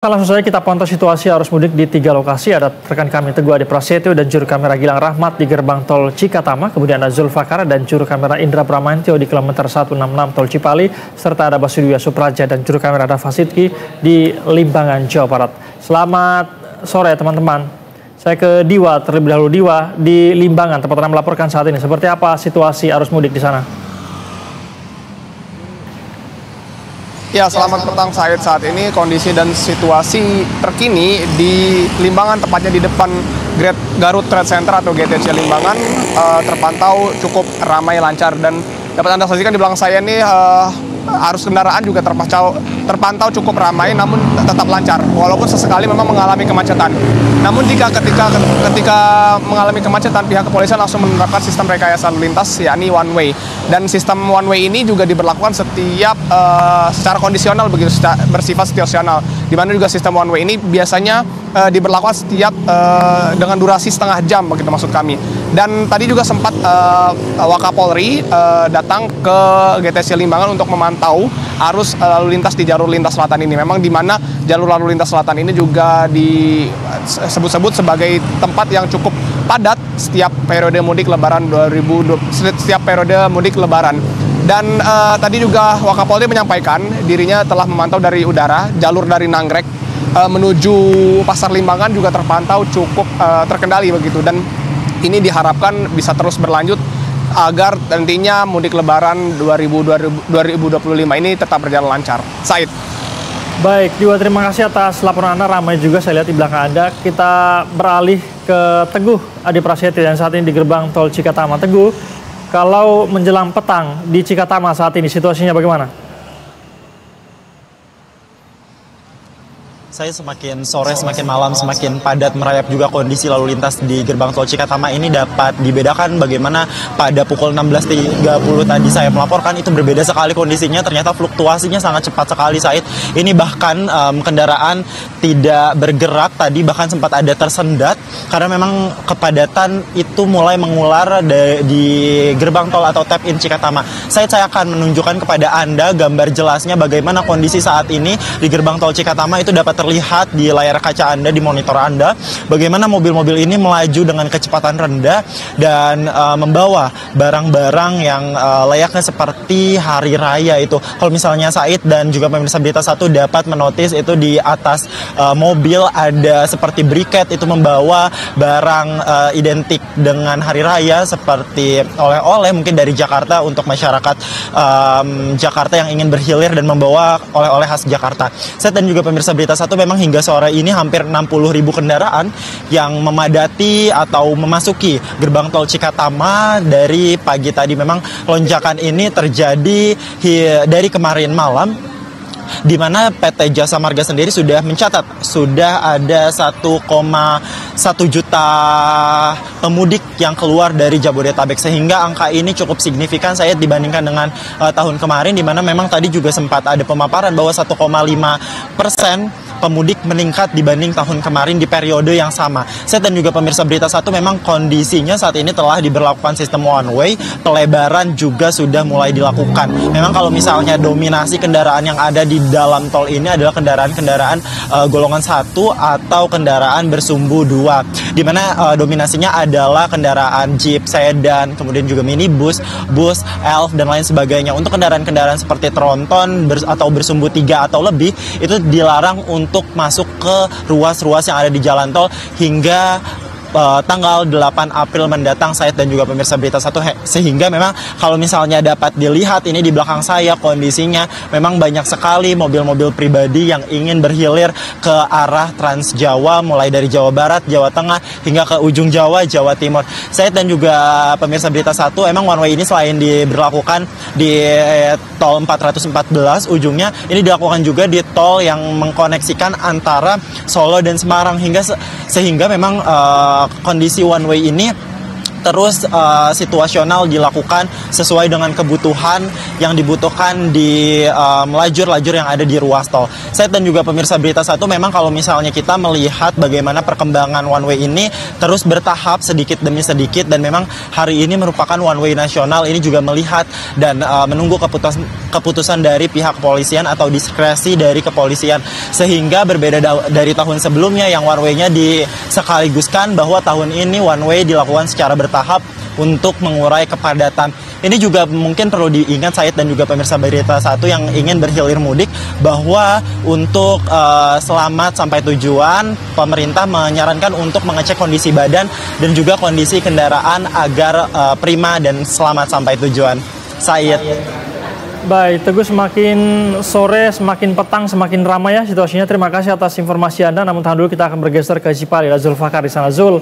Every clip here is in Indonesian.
Langsung saja kita pantau situasi arus mudik di 3 lokasi. Ada rekan kami Teguh Adi Prasetyo dan juru kamera Gilang Rahmat di gerbang tol Cikatama. Kemudian ada Zulfakara dan juru kamera Indra Bramantyo di kilometer 166 tol Cipali. Serta ada Basudiwa Supraja dan juru kamera Rafa Sidki di Limbangan, Jawa Barat. Selamat sore teman-teman. Saya ke Diwa terlebih dahulu. Diwa di Limbangan, tempat Anda melaporkan saat ini. Seperti apa situasi arus mudik di sana? Ya, selamat petang Said. Saat ini kondisi dan situasi terkini di Limbangan, tepatnya di depan Garut Trade Center atau GTC Limbangan, terpantau cukup ramai lancar. Dan dapat Anda saksikan di belakang saya ini arus kendaraan juga terpantau cukup ramai, namun tetap lancar. Walaupun sesekali memang mengalami kemacetan. Namun ketika mengalami kemacetan, pihak kepolisian langsung menerapkan sistem rekayasa lalu lintas, yakni one way. Dan sistem one way ini juga diberlakukan setiap secara kondisional, begitu bersifat situasional. Di mana juga sistem one way ini biasanya diberlakukan setiap dengan durasi setengah jam, begitu maksud kami. Dan tadi juga sempat Wakapolri datang ke GTC Limbangan untuk memantau arus lalu lintas di jalur lintas selatan ini. Memang di mana jalur lalu lintas selatan ini juga disebut-sebut sebagai tempat yang cukup padat setiap periode mudik Lebaran 2020, setiap periode mudik Lebaran. Dan tadi juga Wakapolri menyampaikan dirinya telah memantau dari udara, jalur dari Nagrek menuju Pasar Limbangan juga terpantau cukup terkendali begitu. Dan ini diharapkan bisa terus berlanjut agar nantinya mudik Lebaran 2025 ini tetap berjalan lancar. Said. Baik, Diwa, terima kasih atas laporan Anda. Ramai juga saya lihat di belakang Anda. Kita beralih ke Teguh Adi Prasetyo dan saat ini di gerbang tol Cikatama. Teguh, kalau menjelang petang di Cikatama saat ini situasinya bagaimana? Saya semakin sore, semakin malam, semakin padat merayap juga kondisi lalu lintas di gerbang tol Cikatama ini dapat dibedakan bagaimana pada pukul 16.30 tadi saya melaporkan itu berbeda sekali kondisinya. Ternyata fluktuasinya sangat cepat sekali, Said. Ini bahkan kendaraan tidak bergerak tadi, bahkan sempat ada tersendat karena memang kepadatan itu mulai mengular di gerbang tol atau tap in Cikatama. Saya akan menunjukkan kepada Anda gambar jelasnya bagaimana kondisi saat ini di gerbang tol Cikatama. Itu dapat terlihat di layar kaca Anda, di monitor Anda, bagaimana mobil-mobil ini melaju dengan kecepatan rendah dan membawa barang-barang yang layaknya seperti hari raya itu. Kalau misalnya Said dan juga pemirsa Berita Satu dapat menotis itu di atas mobil ada seperti briket itu membawa barang identik dengan hari raya seperti oleh-oleh mungkin dari Jakarta untuk masyarakat Jakarta yang ingin berhilir dan membawa oleh-oleh khas Jakarta. Saya dan juga pemirsa Berita Satu memang hingga sore ini hampir 60.000 kendaraan yang memadati atau memasuki gerbang tol Cikatama dari pagi tadi. Memang lonjakan ini terjadi dari kemarin malam, di mana PT Jasa Marga sendiri sudah mencatat sudah ada 1,1 juta pemudik yang keluar dari Jabodetabek, sehingga angka ini cukup signifikan saya dibandingkan dengan tahun kemarin, di mana memang tadi juga sempat ada pemaparan bahwa 1,5% pemudik meningkat dibanding tahun kemarin di periode yang sama. Saya dan juga pemirsa Berita Satu memang kondisinya saat ini telah diberlakukan sistem one way, pelebaran juga sudah mulai dilakukan. Memang kalau misalnya dominasi kendaraan yang ada di dalam tol ini adalah kendaraan-kendaraan golongan 1 atau kendaraan bersumbu 2, di mana dominasinya adalah kendaraan jeep, sedan, kemudian juga minibus, bus, elf, dan lain sebagainya. Untuk kendaraan-kendaraan seperti tronton atau bersumbu 3 atau lebih itu dilarang untuk masuk ke ruas-ruas yang ada di jalan tol hingga tanggal 8 April mendatang, Said dan juga pemirsa Berita Satu. Sehingga memang kalau misalnya dapat dilihat ini di belakang saya kondisinya memang banyak sekali mobil-mobil pribadi yang ingin berhilir ke arah Trans Jawa, mulai dari Jawa Barat, Jawa Tengah hingga ke ujung Jawa, Jawa Timur. Said dan juga pemirsa Berita Satu, emang one way ini selain diberlakukan di tol 414 ujungnya, ini dilakukan juga di tol yang mengkoneksikan antara Solo dan Semarang, sehingga memang kondisi one way ini terus situasional dilakukan sesuai dengan kebutuhan yang dibutuhkan di lajur-lajur yang ada di ruas tol. Saya dan juga pemirsa Berita Satu, memang kalau misalnya kita melihat bagaimana perkembangan one way ini terus bertahap sedikit demi sedikit, dan memang hari ini merupakan one way nasional, ini juga melihat dan menunggu keputusan dari pihak kepolisian atau diskresi dari kepolisian, sehingga berbeda dari tahun sebelumnya yang one way-nya disekaliguskan, bahwa tahun ini one way dilakukan secara bertahap untuk mengurai kepadatan. Ini juga mungkin perlu diingat Said dan juga pemirsa Berita Satu yang ingin berhilir mudik, bahwa untuk selamat sampai tujuan, pemerintah menyarankan untuk mengecek kondisi badan dan juga kondisi kendaraan agar prima dan selamat sampai tujuan. Said. Baik, Teguh, semakin sore, semakin petang, semakin ramai ya situasinya. Terima kasih atas informasi Anda. Namun tahan dulu, kita akan bergeser ke Cipali. Zul Fakar di sana. Zul,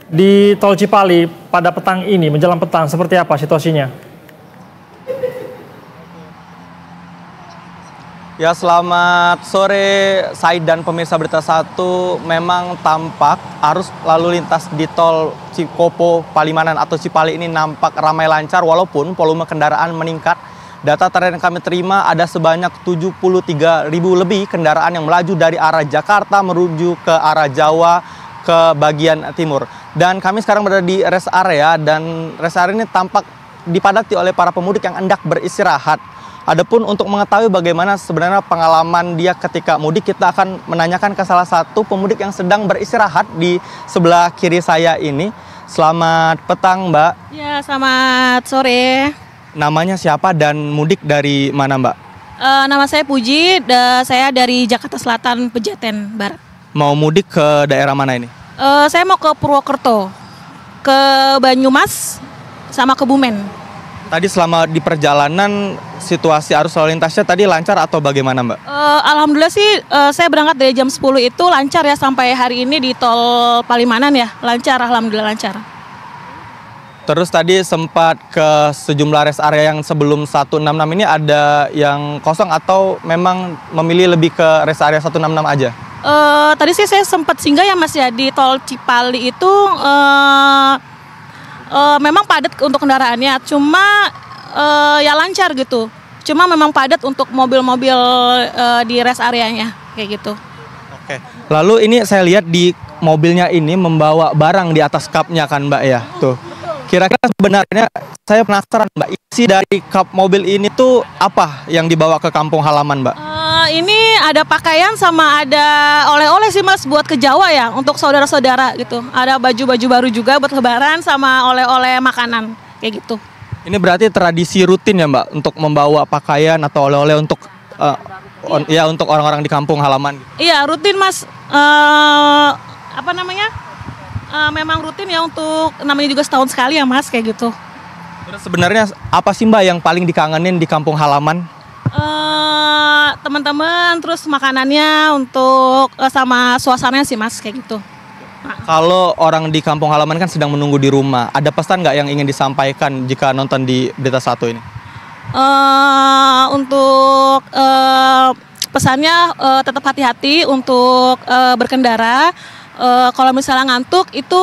di tol Cipali pada petang ini, menjelang petang, seperti apa situasinya? Ya, selamat sore Said dan pemirsa Berita Satu. Memang tampak arus lalu lintas di tol Cikopo Palimanan atau Cipali ini nampak ramai lancar, walaupun volume kendaraan meningkat. Data terakhir yang kami terima ada sebanyak 73.000 lebih kendaraan yang melaju dari arah Jakarta menuju ke arah Jawa ke bagian timur. Dan kami sekarang berada di rest area, dan rest area ini tampak dipadati oleh para pemudik yang hendak beristirahat. Adapun untuk mengetahui bagaimana sebenarnya pengalaman dia ketika mudik, kita akan menanyakan ke salah satu pemudik yang sedang beristirahat di sebelah kiri saya ini. Selamat petang, Mbak. Ya, selamat sore. Namanya siapa dan mudik dari mana, Mbak? Nama saya Puji, saya dari Jakarta Selatan, Pejaten Barat. Mau mudik ke daerah mana ini? Saya mau ke Purwokerto, ke Banyumas, sama ke Bumen. Tadi selama di perjalanan situasi arus lalu lintasnya tadi lancar atau bagaimana, Mbak? Alhamdulillah sih, saya berangkat dari jam 10 itu lancar ya, sampai hari ini di tol Palimanan ya, lancar, alhamdulillah lancar. Terus tadi sempat ke sejumlah rest area yang sebelum 166 ini, ada yang kosong atau memang memilih lebih ke rest area 166 aja? Tadi sih saya sempat singgah ya Mas ya, di tol Cipali itu memang padat untuk kendaraannya, cuma ya lancar gitu. Cuma memang padat untuk mobil-mobil di rest areanya kayak gitu. Oke. Lalu ini saya lihat di mobilnya ini membawa barang di atas kapnya kan, Mbak ya? Tuh. Kira-kira sebenarnya saya penasaran, Mbak, isi dari kap mobil ini tuh apa yang dibawa ke kampung halaman, Mbak? Ini ada pakaian sama ada oleh-oleh sih Mas, buat ke Jawa ya, untuk saudara-saudara gitu. Ada baju-baju baru juga buat lebaran sama oleh-oleh makanan kayak gitu. Ini berarti tradisi rutin ya, Mbak, untuk membawa pakaian atau oleh-oleh untuk ya untuk orang-orang di kampung halaman. Iya, rutin Mas. Apa namanya? Memang rutin ya, untuk namanya juga setahun sekali ya Mas, kayak gitu. Terus sebenarnya apa sih Mbak yang paling dikangenin di kampung halaman? Teman-teman, terus makanannya, untuk sama suasananya sih Mas, kayak gitu. Kalau orang di kampung halaman kan sedang menunggu di rumah, ada pesan nggak yang ingin disampaikan jika nonton di Berita Satu ini? Untuk pesannya tetap hati-hati untuk berkendara. Kalau misalnya ngantuk itu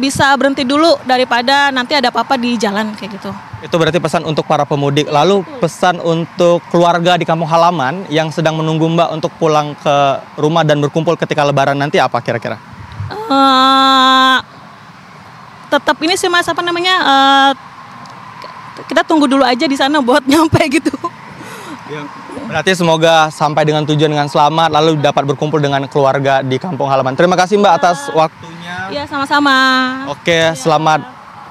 bisa berhenti dulu daripada nanti ada apa-apa di jalan kayak gitu. Itu berarti pesan untuk para pemudik. Lalu pesan untuk keluarga di kampung halaman yang sedang menunggu Mbak untuk pulang ke rumah dan berkumpul ketika lebaran nanti apa kira-kira? Tetap ini sih Mas, apa namanya, kita tunggu dulu aja di sana buat nyampe gitu. Berarti semoga sampai dengan tujuan dengan selamat, lalu dapat berkumpul dengan keluarga di kampung halaman. Terima kasih Mbak atas waktunya. Iya, sama-sama. Oke, selamat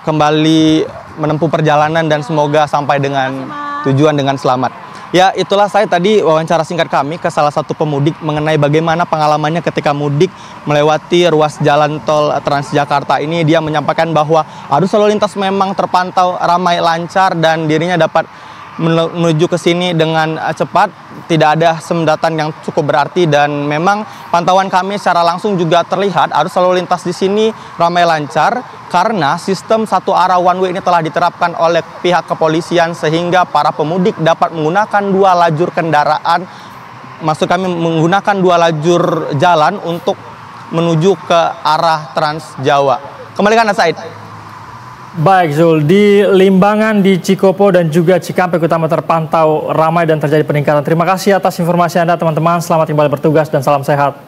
kembali menempuh perjalanan dan semoga sampai dengan tujuan dengan selamat. Ya, itulah saya tadi wawancara singkat kami ke salah satu pemudik mengenai bagaimana pengalamannya ketika mudik melewati ruas jalan tol Transjakarta ini. Dia menyampaikan bahwa arus lalu lintas memang terpantau ramai lancar dan dirinya dapat menuju ke sini dengan cepat, tidak ada sembatan yang cukup berarti, dan memang pantauan kami secara langsung juga terlihat arus lalu lintas di sini ramai lancar karena sistem satu arah one way ini telah diterapkan oleh pihak kepolisian sehingga para pemudik dapat menggunakan dua lajur kendaraan, maksud kami menggunakan dua lajur jalan untuk menuju ke arah Trans Jawa. Kembali ke Anda, Said. Baik Zul, di Limbangan, di Cikopo dan juga Cikampek Utama terpantau ramai dan terjadi peningkatan. Terima kasih atas informasi Anda teman-teman, selamat kembali bertugas dan salam sehat.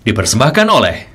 Dipersembahkan oleh